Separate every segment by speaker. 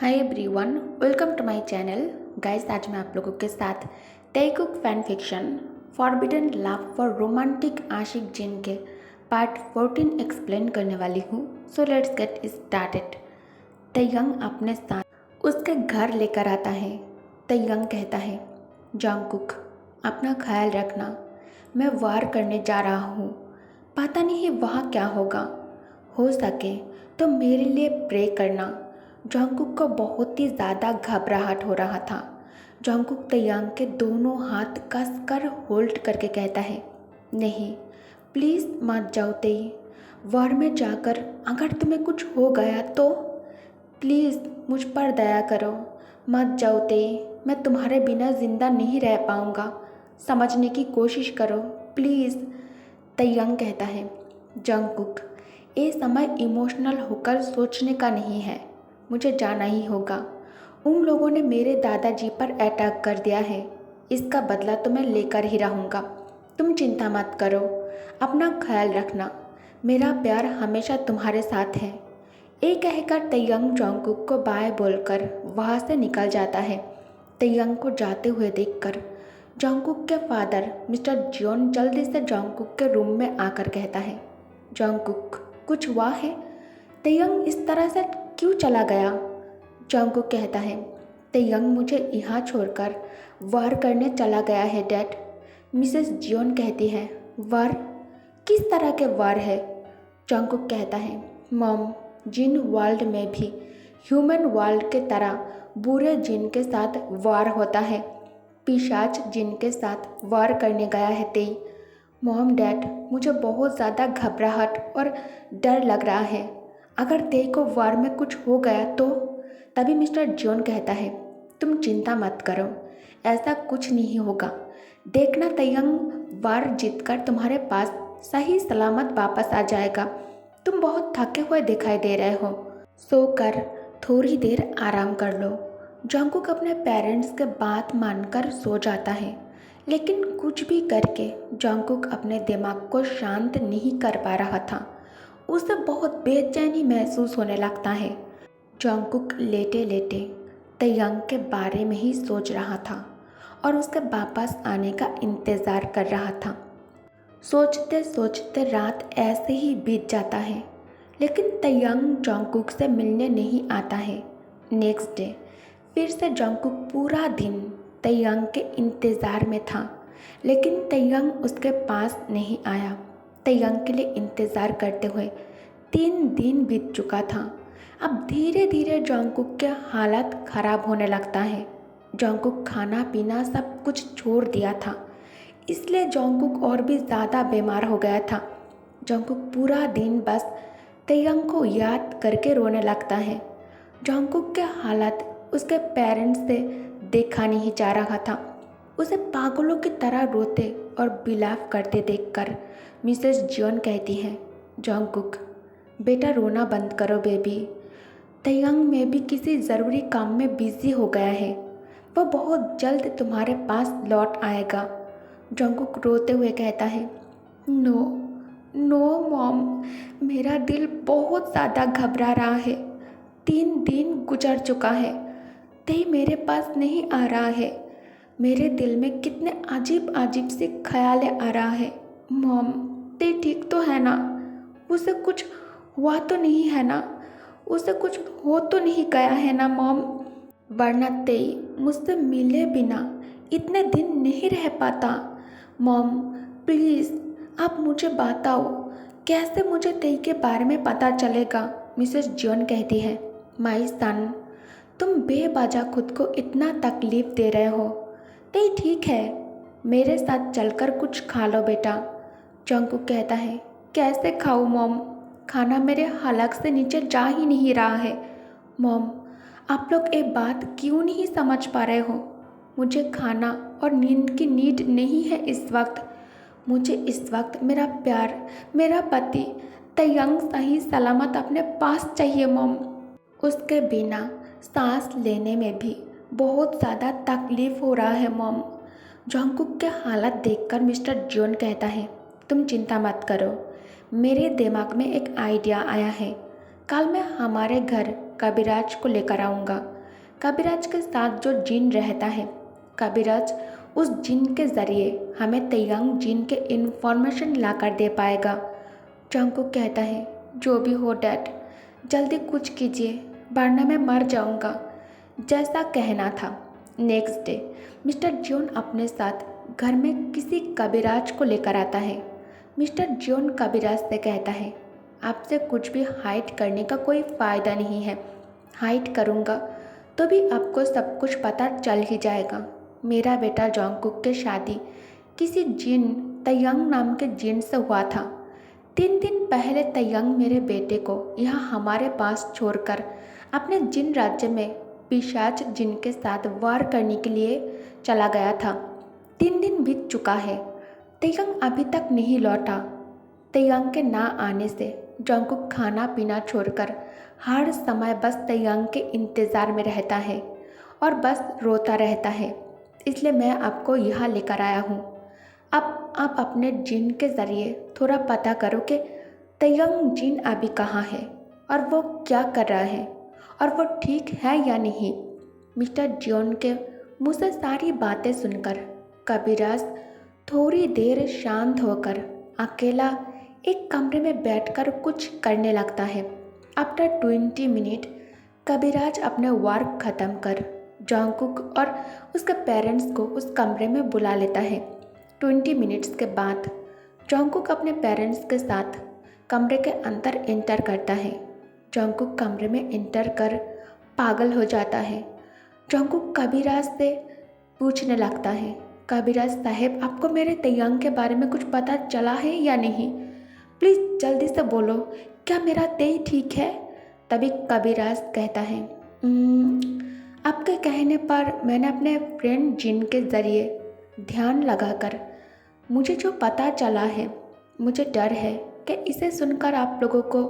Speaker 1: Hi everyone, welcome to my channel. Guys, आज मैं आप लोगों के साथ Taekook fan fiction forbidden love for romantic आशिक जिन के पार्ट 14 एक्सप्लेन करने वाली हूँ। So let's get started. Taehyung अपने साथ उसके घर लेकर आता है। तयंग कहता है, जंगकुक अपना ख्याल रखना, मैं वार करने जा रहा हूँ। पता नहीं वहाँ क्या होगा, हो सके तो मेरे लिए प्रे करना। जंगकुक को बहुत ही ज़्यादा घबराहट हो रहा था। जंगकुक तयंग के दोनों हाथ कसकर होल्ड करके कहता है, नहीं प्लीज़ मत जाओ तेई। वार में जाकर अगर तुम्हें कुछ हो गया तो प्लीज़ मुझ पर दया करो, मत जाओ तेई। मैं तुम्हारे बिना ज़िंदा नहीं रह पाऊँगा, समझने की कोशिश करो प्लीज़। तयंग कहता है, जंगकुक ये समय इमोशनल होकर सोचने का नहीं है, मुझे जाना ही होगा। उन लोगों ने मेरे दादाजी पर अटैक कर दिया है, इसका बदला तो मैं लेकर ही रहूँगा। तुम चिंता मत करो, अपना ख्याल रखना, मेरा प्यार हमेशा तुम्हारे साथ है। ये कहकर तयंग जंगकुक को बाय बोलकर वहाँ से निकल जाता है। तयंग को जाते हुए देखकर जंगकुक के फादर मिस्टर जियोन जल्दी से जंगकुक के रूम में आकर कहता है, जंगकुक कुछ हुआ है? तयंग इस तरह से क्यों चला गया? जंगकुक कहता है, तयंग मुझे यहाँ छोड़कर वार करने चला गया है डैड। मिसेस जियोन कहती है, वार? किस तरह के वार है? जंगकुक कहता है, मॉम जिन वर्ल्ड में भी ह्यूमन वर्ल्ड के तरह बुरे जिन के साथ वार होता है। पिशाच जिन के साथ वार करने गया है तेई। मॉम डैड मुझे बहुत ज़्यादा घबराहट और डर लग रहा है, अगर तेई को वार में कुछ हो गया तो? तभी मिस्टर जॉन कहता है, तुम चिंता मत करो, ऐसा कुछ नहीं होगा। देखना तयंग वार जीतकर तुम्हारे पास सही सलामत वापस आ जाएगा। तुम बहुत थके हुए दिखाई दे रहे हो, सोकर थोड़ी देर आराम कर लो। जंगकुक अपने पेरेंट्स के बात मानकर सो जाता है, लेकिन कुछ भी करके जंगकुक अपने दिमाग को शांत नहीं कर पा रहा था। उसे बहुत बेचैनी महसूस होने लगता है। जंगकुक लेटे लेटे तयंग के बारे में ही सोच रहा था और उसके वापस आने का इंतज़ार कर रहा था। सोचते सोचते रात ऐसे ही बीत जाता है, लेकिन तयंग जंगकुक से मिलने नहीं आता है। नेक्स्ट डे फिर से जंगकुक पूरा दिन तयंग के इंतज़ार में था, लेकिन तयंग उसके पास नहीं आया। तयंग के लिए इंतज़ार करते हुए 3 दिन बीत चुका था। अब धीरे धीरे जंगकुक के हालत ख़राब होने लगता है। जंगकुक खाना पीना सब कुछ छोड़ दिया था, इसलिए जंगकुक और भी ज़्यादा बीमार हो गया था। जंगकुक पूरा दिन बस तयंग को याद करके रोने लगता है। जंगकुक के हालत उसके पेरेंट्स से देखा नहीं जा रहा था। उसे पागलों की तरह रोते और बिलाप करते देखकर मिसेस जियोन कहती हैं, जंगकुक बेटा रोना बंद करो बेबी। तयंग में भी किसी ज़रूरी काम में बिजी हो गया है, वह बहुत जल्द तुम्हारे पास लौट आएगा। जंगकुक रोते हुए कहता है, नो नो मॉम, मेरा दिल बहुत ज़्यादा घबरा रहा है। 3 दिन गुजर चुका है, ते मेरे पास नहीं आ रहा है। मेरे दिल में कितने अजीब अजीब से ख्याल आ रहा है। मॉम ते ठीक तो है ना? उसे कुछ हुआ तो नहीं है ना? उसे कुछ हो तो नहीं गया है ना मॉम? वरना ते मुझसे मिले बिना इतने दिन नहीं रह पाता। मॉम प्लीज़ आप मुझे बताओ, कैसे मुझे तेई के बारे में पता चलेगा? मिसेस जॉन कहती है, माई सन तुम बेवजह खुद को इतना तकलीफ़ दे रहे हो। तेई ठीक है, मेरे साथ चलकर कुछ खा लो बेटा। जंगकुक कहता है, कैसे खाऊं मॉम? खाना मेरे हलक से नीचे जा ही नहीं रहा है। मॉम आप लोग ये बात क्यों नहीं समझ पा रहे हो? मुझे खाना और नींद की नीड नहीं है इस वक्त। मुझे इस वक्त मेरा प्यार, मेरा पति तयंग सही सलामत अपने पास चाहिए मॉम। उसके बिना सांस लेने में भी बहुत ज़्यादा तकलीफ़ हो रहा है मॉम। जंगकुक के हालत देखकर मिस्टर जॉन कहता है, तुम चिंता मत करो, मेरे दिमाग में एक आइडिया आया है। कल मैं हमारे घर कविराज को लेकर आऊँगा। कविराज के साथ जो जिन रहता है, कविराज उस जिन के ज़रिए हमें तैयांग जिन के इन्फॉर्मेशन ला कर दे पाएगा। जंगकुक कहता है, जो भी हो डैड, जल्दी कुछ कीजिए वरना मैं मर जाऊंगा। जैसा कहना था। नेक्स्ट डे मिस्टर जियोन अपने साथ घर में किसी कविराज को लेकर आता है। मिस्टर जियोन कविराज से कहता है, आपसे कुछ भी हाइड करने का कोई फ़ायदा नहीं है। हाइड करूँगा तो भी आपको सब कुछ पता चल ही जाएगा। मेरा बेटा जंगकुक की शादी किसी जिन तैयांग नाम के जिन से हुआ था। 3 दिन पहले तैयांग मेरे बेटे को यहाँ हमारे पास छोड़कर अपने जिन राज्य में पिशाच जिन के साथ वार करने के लिए चला गया था। 3 दिन बीत चुका है। तैयांग अभी तक नहीं लौटा। तैयांग के ना आने से जंगकुक खाना पीना छोड़कर हर समय बस तैयांग के इंतज़ार में रहता है और बस रोता रहता है। इसलिए मैं आपको यहाँ लेकर आया हूँ। अब आप अपने जिन के ज़रिए थोड़ा पता करो कि तैयांग जिन अभी कहाँ है और वो क्या कर रहा है और वो ठीक है या नहीं। मिस्टर जियोन के मुँह से सारी बातें सुनकर कविराज थोड़ी देर शांत होकर अकेला एक कमरे में बैठकर कुछ करने लगता है। आफ्टर 20 मिनट कविराज अपने वर्क ख़त्म कर जंगकुक और उसके पेरेंट्स को उस कमरे में बुला लेता है। 20 मिनट्स के बाद जंगकुक अपने पेरेंट्स के साथ कमरे के अंदर एंटर करता है। जंगकुक कमरे में एंटर कर पागल हो जाता है। जंगकुक कविराज से पूछने लगता है, कविराज साहब, आपको मेरे तैयांग के बारे में कुछ पता चला है या नहीं? प्लीज़ जल्दी से बोलो, क्या मेरा तेई ठीक है? तभी कविराज कहता है, आपके कहने पर मैंने अपने फ्रेंड जिन के ज़रिए ध्यान लगाकर मुझे जो पता चला है, मुझे डर है कि इसे सुनकर आप लोगों को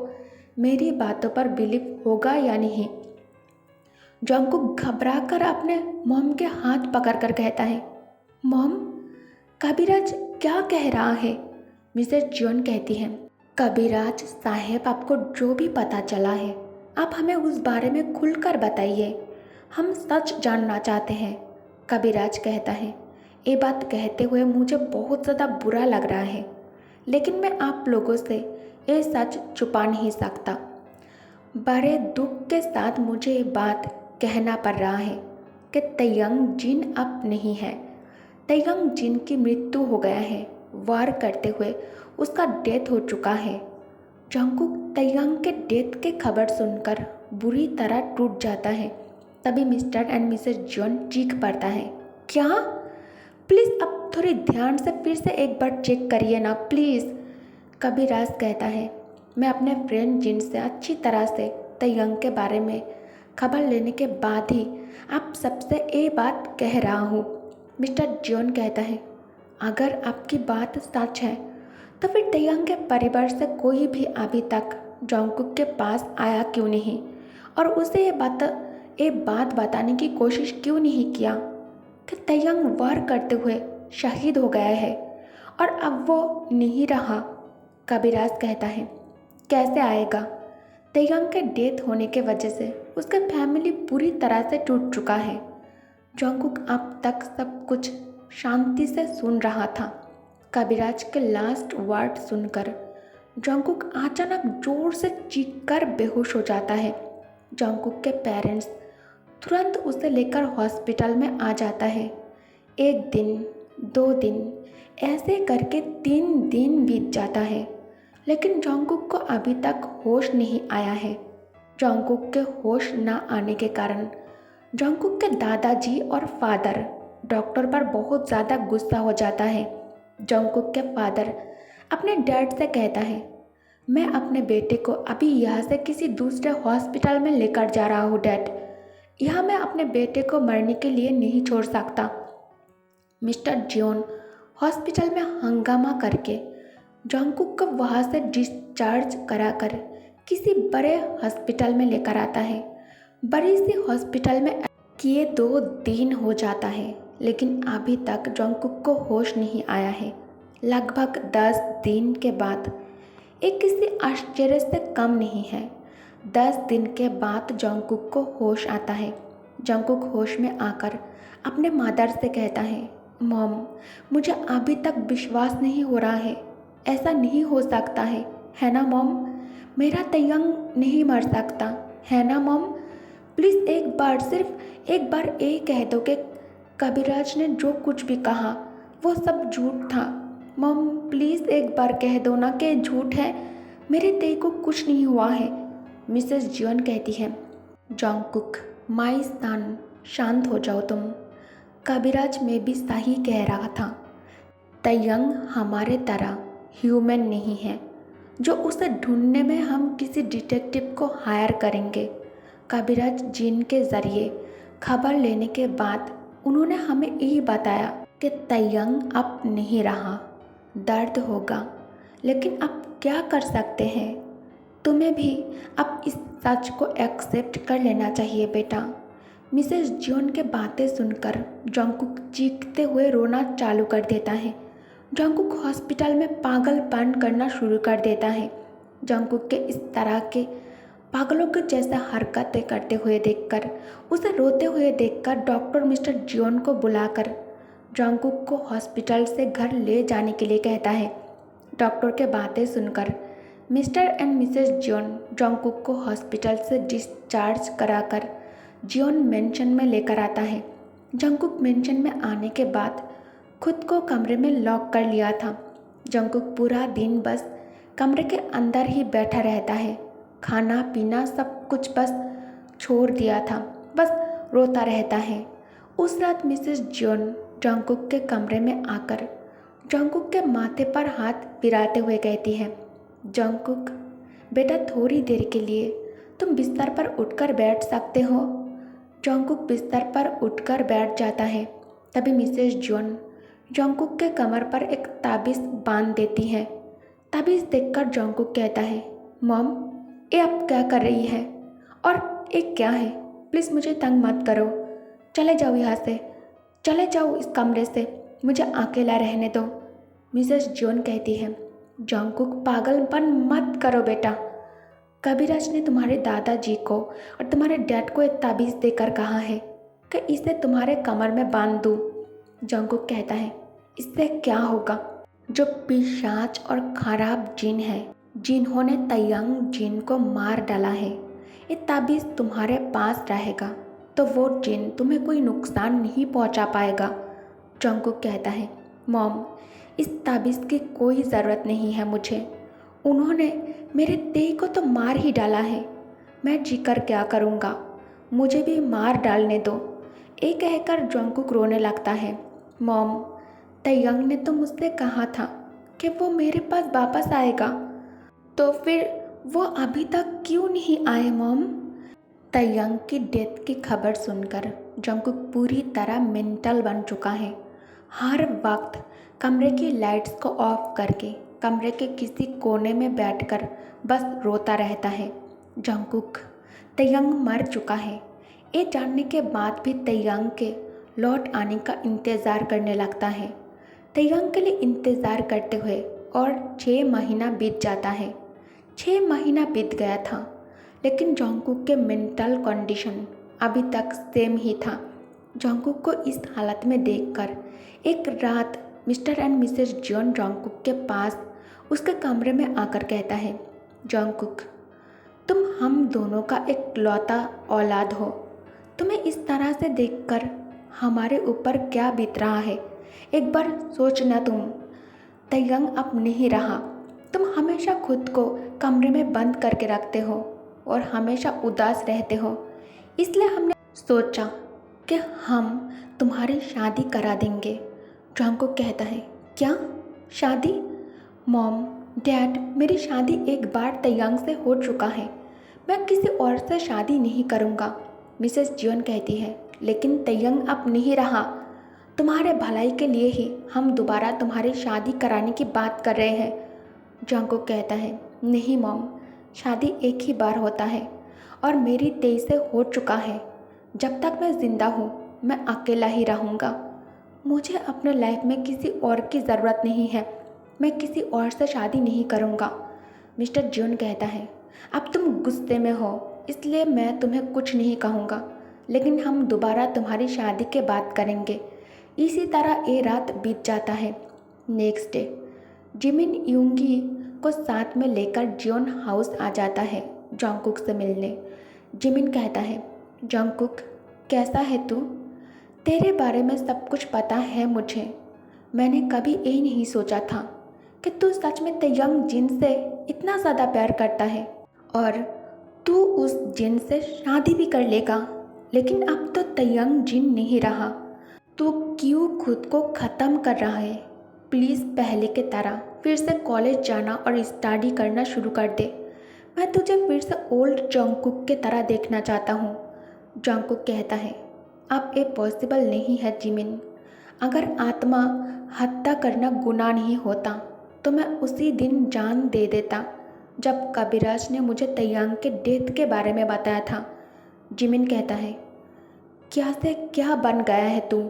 Speaker 1: मेरी बातों पर बिलीव होगा या नहीं। जंगकुक घबराकर अपने मॉम के हाथ पकड़कर कहता है, मॉम, कविराज क्या कह रहा है? मिसेस जियोन कहती हैं, कविराज साहब, आपको जो भी पता चला है आप हमें उस बारे में खुलकर बताइए। हम सच जानना चाहते हैं। कविराज कहता है, ये बात कहते हुए मुझे बहुत ज़्यादा बुरा लग रहा है, लेकिन मैं आप लोगों से ये सच छुपा नहीं सकता। बड़े दुख के साथ मुझे ये बात कहना पड़ रहा है कि तैयांग जिन अब नहीं है। तैयांग जिन की मृत्यु हो गया है। वार करते हुए उसका डेथ हो चुका है। जंगकुक तैयांग के डेथ के खबर सुनकर बुरी तरह टूट जाता है। तभी मिस्टर एंड मिसेस जियोन चीख पड़ता है, क्या? प्लीज़ अब थोड़ी ध्यान से फिर से एक बार चेक करिए ना प्लीज़। कविराज कहता है, मैं अपने फ्रेंड जिन से अच्छी तरह से तैयांग के बारे में खबर लेने के बाद ही आप सबसे ये बात कह रहा हूँ। मिस्टर जियोन कहता है, अगर आपकी बात सच है तो फिर तैयांग के परिवार से कोई भी अभी तक जंगकुक के पास आया क्यों नहीं और उसे ये बात बताने की कोशिश क्यों नहीं किया कि तैयांग वार करते हुए शहीद हो गया है और अब वो नहीं रहा। कविराज कहता है, कैसे आएगा? तैयांग के डेथ होने के वजह से उसका फैमिली पूरी तरह से टूट चुका है। जंगकुक अब तक सब कुछ शांति से सुन रहा था। कविराज के लास्ट वर्ड सुनकर जंगकुक अचानक जोर से चीखकर बेहोश हो जाता है। जंगकुक के पेरेंट्स तुरंत उसे लेकर हॉस्पिटल में आ जाता है। 1 दिन, 2 दिन, ऐसे करके 3 दिन बीत जाता है, लेकिन जंगकुक को अभी तक होश नहीं आया है। जंगकुक के होश न आने के कारण जंगकुक के दादाजी और फादर डॉक्टर पर बहुत ज़्यादा गुस्सा हो जाता है। जंगकुक के फादर अपने डैड से कहता है, मैं अपने बेटे को अभी यहाँ से किसी दूसरे हॉस्पिटल में लेकर जा रहा हूँ डैड। यहाँ मैं अपने बेटे को मरने के लिए नहीं छोड़ सकता। मिस्टर जियोन हॉस्पिटल में हंगामा करके जंगकुक को वहाँ से डिस्चार्ज कराकर किसी बड़े हॉस्पिटल में लेकर आता है। बड़ी सी हॉस्पिटल में किए 2 दिन हो जाता है, लेकिन अभी तक जंगकुक को होश नहीं आया है। लगभग 10 दिन के बाद एक किसी आश्चर्य से कम नहीं है। 10 दिन के बाद जंगकुक को होश आता है। जंगकुक होश में आकर अपने मदर से कहता है, मॉम, मुझे अभी तक विश्वास नहीं हो रहा है, ऐसा नहीं हो सकता है ना मॉम? मेरा तयंग नहीं मर सकता, है ना मॉम? प्लीज़ एक बार, सिर्फ एक बार ये कह दो कि कविराज ने जो कुछ भी कहा वो सब झूठ था। मॉम प्लीज़ एक बार कह दो ना कि झूठ है, मेरे तेई को कुछ नहीं हुआ है। मिसेस जियोन कहती है, जंगकुक माई सन, शांत हो जाओ तुम। कविराज में भी सही कह रहा था। तयंग हमारे तरह ह्यूमन नहीं है जो उसे ढूंढने में हम किसी डिटेक्टिव को हायर करेंगे। कविराज जिन के ज़रिए खबर लेने के बाद उन्होंने हमें यही बताया कि तयंग अब नहीं रहा। दर्द होगा, लेकिन अब क्या कर सकते हैं? तुम्हें भी अब इस सच को एक्सेप्ट कर लेना चाहिए बेटा। मिसेस जियोन के बातें सुनकर जंगकुक चीखते हुए रोना चालू कर देता है। जंगकुक हॉस्पिटल में पागलपन करना शुरू कर देता है। जंगकुक के इस तरह के पागलों के जैसे हरकतें करते हुए देखकर, उसे रोते हुए देखकर डॉक्टर मिस्टर जियोन को बुलाकर जंगकुक को हॉस्पिटल से घर ले जाने के लिए कहता है। डॉक्टर के बातें सुनकर mister and missus Jeon Jungkook को हॉस्पिटल से डिस्चार्ज कराकर जियोन मेंशन में लेकर आता है। जंगकुक मेंशन में आने के बाद खुद को कमरे में लॉक कर लिया था। जंगकुक पूरा दिन बस कमरे के अंदर ही बैठा रहता है। खाना पीना सब कुछ बस छोड़ दिया था, बस रोता रहता है। उस रात मिसेस जियोन जंगकुक के कमरे में आकर जंगकुक के माथे पर हाथ फिराते हुए कहती है, जंगकुक बेटा, थोड़ी देर के लिए तुम बिस्तर पर उठकर बैठ सकते हो? जंगकुक बिस्तर पर उठकर बैठ जाता है। तभी मिसेस जियोन जंगकुक के कमर पर एक ताबीज़ बांध देती है। ताबीज़ देखकर जंगकुक कहता है, मॉम ये अब क्या कर रही है और ये क्या है? प्लीज़ मुझे तंग मत करो, चले जाओ यहाँ से, चले जाओ इस कमरे से, मुझे अकेला रहने दो। मिसेस जियोन कहती है, जंगकुक पागलपन मत करो बेटा। कविराज ने तुम्हारे दादाजी को और तुम्हारे डैड को एक ताबीज़ देकर कहा है कि इसे तुम्हारे कमर में बांध दूँ। जंगकुक कहता है, इससे क्या होगा? जो पिशाच और खराब जिन है जिन्होंने तयंग जिन को मार डाला है, ये ताबीज़ तुम्हारे पास रहेगा तो वो जिन तुम्हें कोई नुकसान नहीं पहुंचा पाएगा। जंगकुक कहता है, मॉम इस ताबीज़ की कोई ज़रूरत नहीं है मुझे, उन्होंने मेरे तेई को तो मार ही डाला है, मैं जीकर क्या करूँगा, मुझे भी मार डालने दो। ये कहकर जंगकुक रोने लगता है। मॉम तयंग ने तो मुझसे कहा था कि वो मेरे पास वापस आएगा, तो फिर वो अभी तक क्यों नहीं आए मॉम? तयंग की डेथ की खबर सुनकर जंगकुक पूरी तरह मेंटल बन चुका है। हर वक्त कमरे की लाइट्स को ऑफ करके कमरे के किसी कोने में बैठकर बस रोता रहता है। जंगकुक तयंग मर चुका है ये जानने के बाद भी तयंग के लौट आने का इंतज़ार करने लगता है। तयंग के लिए इंतज़ार करते हुए और 6 महीना बीत जाता है। 6 महीना बीत गया था, लेकिन जंगकुक के मेंटल कंडीशन अभी तक सेम ही था। जंगकुक को इस हालत में देखकर एक रात mister and missus Jeon Jungkook के पास उसके कमरे में आकर कहता है, जंगकुक तुम हम दोनों का एक लौता औलाद हो, तुम्हें इस तरह से देखकर हमारे ऊपर क्या बीत रहा है, एक बार सोचना तुम। तयंग अब नहीं रहा, तुम हमेशा खुद को कमरे में बंद करके रखते हो और हमेशा उदास रहते हो, इसलिए हमने सोचा कि हम तुम्हारी शादी करा देंगे। जंगकुक कहता है, क्या शादी? मॉम डैड मेरी शादी एक बार तयंग से हो चुका है, मैं किसी और से शादी नहीं करूँगा। मिसेस जियोन कहती है, लेकिन तयंग अब नहीं रहा, तुम्हारे भलाई के लिए ही हम दोबारा तुम्हारी शादी कराने की बात कर रहे हैं। जंगकुक कहता है, नहीं मॉम, शादी एक ही बार होता है और मेरी 23 से हो चुका है। जब तक मैं ज़िंदा हूँ मैं अकेला ही रहूँगा। मुझे अपने लाइफ में किसी और की ज़रूरत नहीं है, मैं किसी और से शादी नहीं करूँगा। मिस्टर जियोन कहता है, अब तुम गुस्से में हो इसलिए मैं तुम्हें कुछ नहीं कहूँगा, लेकिन हम दोबारा तुम्हारी शादी के बात करेंगे। इसी तरह ये रात बीत जाता है। नेक्स्ट डे जिमिन यूंगी को साथ में लेकर जियोन हाउस आ जाता है जंगकुक से मिलने। जिमिन कहता है, जंगकुक कैसा है तू? तेरे बारे में सब कुछ पता है मुझे। मैंने कभी ये नहीं सोचा था कि तू सच में तयंग जिन से इतना ज़्यादा प्यार करता है और तू उस जिन से शादी भी कर लेगा। लेकिन अब तो तयंग जिन नहीं रहा, तू क्यों खुद को ख़त्म कर रहा है? प्लीज़ पहले की तरह फिर से कॉलेज जाना और स्टडी करना शुरू कर दे। मैं तुझे फिर से ओल्ड जंगकुक की तरह देखना चाहता हूँ। जंगकुक कहता है, अब ये पॉसिबल नहीं है जिमिन। अगर आत्मा हत्या करना गुनाह नहीं होता तो मैं उसी दिन जान दे देता जब कबीराज ने मुझे तयंग के डेथ के बारे में बताया था। जिमिन कहता है, क्या से क्या बन गया है तू?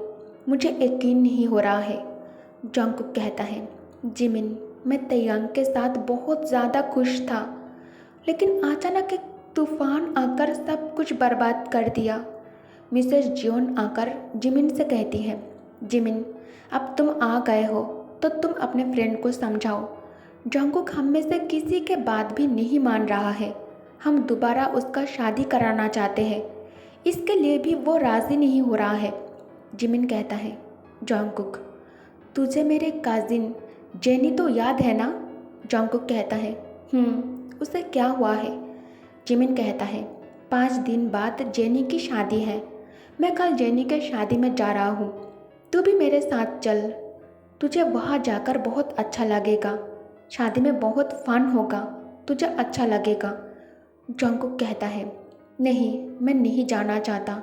Speaker 1: मुझे यकीन नहीं हो रहा है। जंगकुक कहता है, जिमिन मैं तयंग के साथ बहुत ज़्यादा खुश था, लेकिन अचानक एक तूफान आकर सब कुछ बर्बाद कर दिया। मिसेस जियोन आकर जिमिन से कहती है, जिमिन अब तुम आ गए हो तो तुम अपने फ्रेंड को समझाओ। जंगकुक हम में से किसी के बात भी नहीं मान रहा है। हम दोबारा उसका शादी कराना चाहते हैं, इसके लिए भी वो राज़ी नहीं हो रहा है। जिमिन कहता है, जंगकुक तुझे मेरे काजिन जेनी तो याद है ना? जंगकुक कहता है, उसे क्या हुआ है? जिमिन कहता है, 5 दिन बाद जेनी की शादी है। मैं कल जेनी के शादी में जा रहा हूँ, तू भी मेरे साथ चल। तुझे वहाँ जाकर बहुत अच्छा लगेगा। शादी में बहुत फन होगा, तुझे अच्छा लगेगा। जंगकुक कहता है, नहीं मैं नहीं जाना चाहता।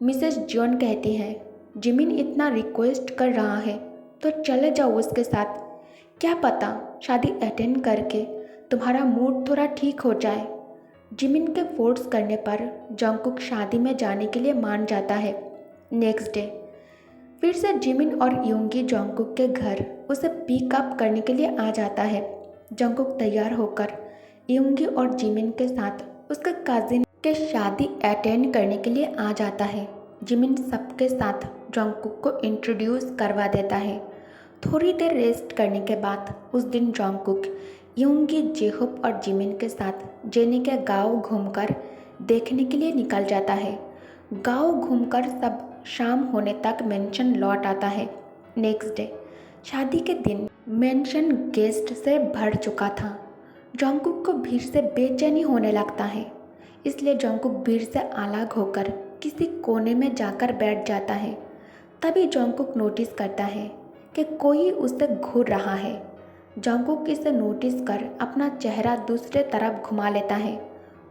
Speaker 1: मिसेस जियोन कहती है, जिमिन इतना रिक्वेस्ट कर रहा है तो चले जाओ उसके साथ। क्या पता शादी अटेंड करके तुम्हारा मूड थोड़ा ठीक हो जाए। जिमिन के फोर्स करने पर जंगकुक शादी में जाने के लिए मान जाता है। नेक्स्ट डे फिर से जिमिन और यूंगी जंगकुक के घर उसे पिकअप करने के लिए आ जाता है। जंगकुक तैयार होकर यूंगी और जिमिन के साथ उसके कजिन के शादी अटेंड करने के लिए आ जाता है। जिमिन सबके साथ जंगकुक को इंट्रोड्यूस करवा देता है। थोड़ी देर रेस्ट करने के बाद उस दिन जंगकुक यूंगी, जेहोप और जिमिन के साथ जेनी के गांव घूमकर देखने के लिए निकल जाता है। गांव घूमकर सब शाम होने तक मेंशन लौट आता है। नेक्स्ट डे शादी के दिन मेंशन गेस्ट से भर चुका था। जंगकुक को भीड़ से बेचैनी होने लगता है, इसलिए जंगकुक भीड़ से अलग होकर किसी कोने में जाकर बैठ जाता है। तभी जंगकुक नोटिस करता है कि कोई उसे घूर रहा है। जंगकुक इसे नोटिस कर अपना चेहरा दूसरे तरफ घुमा लेता है।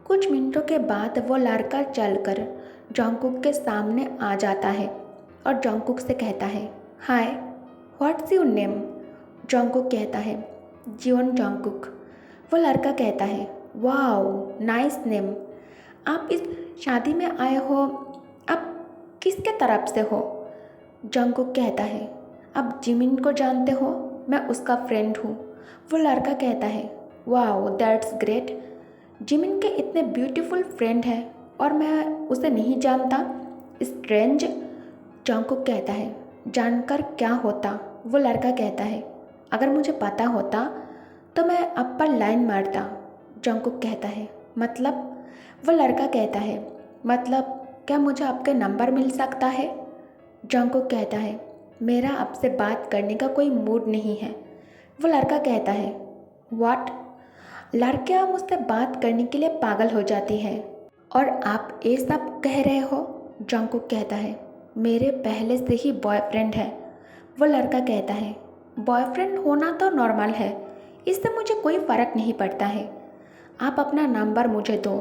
Speaker 1: कुछ मिनटों के बाद वो लड़का चलकर जंगकुक के सामने आ जाता है और जंगकुक से कहता है, hi what's your name? Jungkook कहता है, जियोन जंगकुक। वो लड़का कहता है, वाओ नाइस नेम। आप इस शादी में आए हो, आप किसके तरफ से हो? जंगकुक कहता है, आप जिमिन को जानते हो, मैं उसका फ्रेंड हूँ। वो लड़का कहता है, वाओ दैट्स ग्रेट। जिमिन के इतने ब्यूटीफुल फ्रेंड हैं और मैं उसे नहीं जानता, स्ट्रेंज। जंगकुक कहता है, जानकर क्या होता? वो लड़का कहता है, अगर मुझे पता होता तो मैं अब पर लाइन मारता। जंगकुक कहता है, मतलब? वो लड़का कहता है, मतलब क्या मुझे आपके नंबर मिल सकता है? जंगकुक कहता है, मेरा आपसे बात करने का कोई मूड नहीं है। वो लड़का कहता है, व्हाट? लड़कियाँ मुझसे बात करने के लिए पागल हो जाती हैं और आप ये सब कह रहे हो? जंगकुक कहता है, मेरे पहले से ही बॉयफ्रेंड है। वो लड़का कहता है, बॉयफ्रेंड होना तो नॉर्मल है, इससे मुझे कोई फ़र्क नहीं पड़ता है। आप अपना नंबर मुझे दो।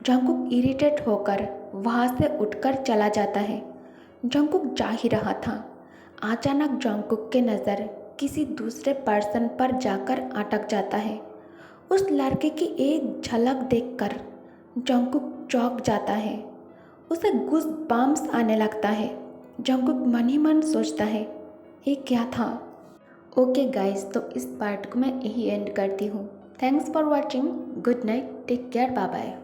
Speaker 1: जंगकुक इरिटेट होकर वहाँ से उठकर चला जाता है। जंगकुक जा ही रहा था, अचानक जंगकुक की नज़र किसी दूसरे पर्सन पर जाकर अटक जाता है। उस लड़के की एक झलक देखकर जंगकुक चौंक जाता है। उसे गूज़ बम्स आने लगता है। जंगकुक मन ही मन सोचता है, ये क्या था? ओके गाइस, तो इस पार्ट को मैं यही एंड करती हूँ। Thanks for watching, good night, take care, bye bye.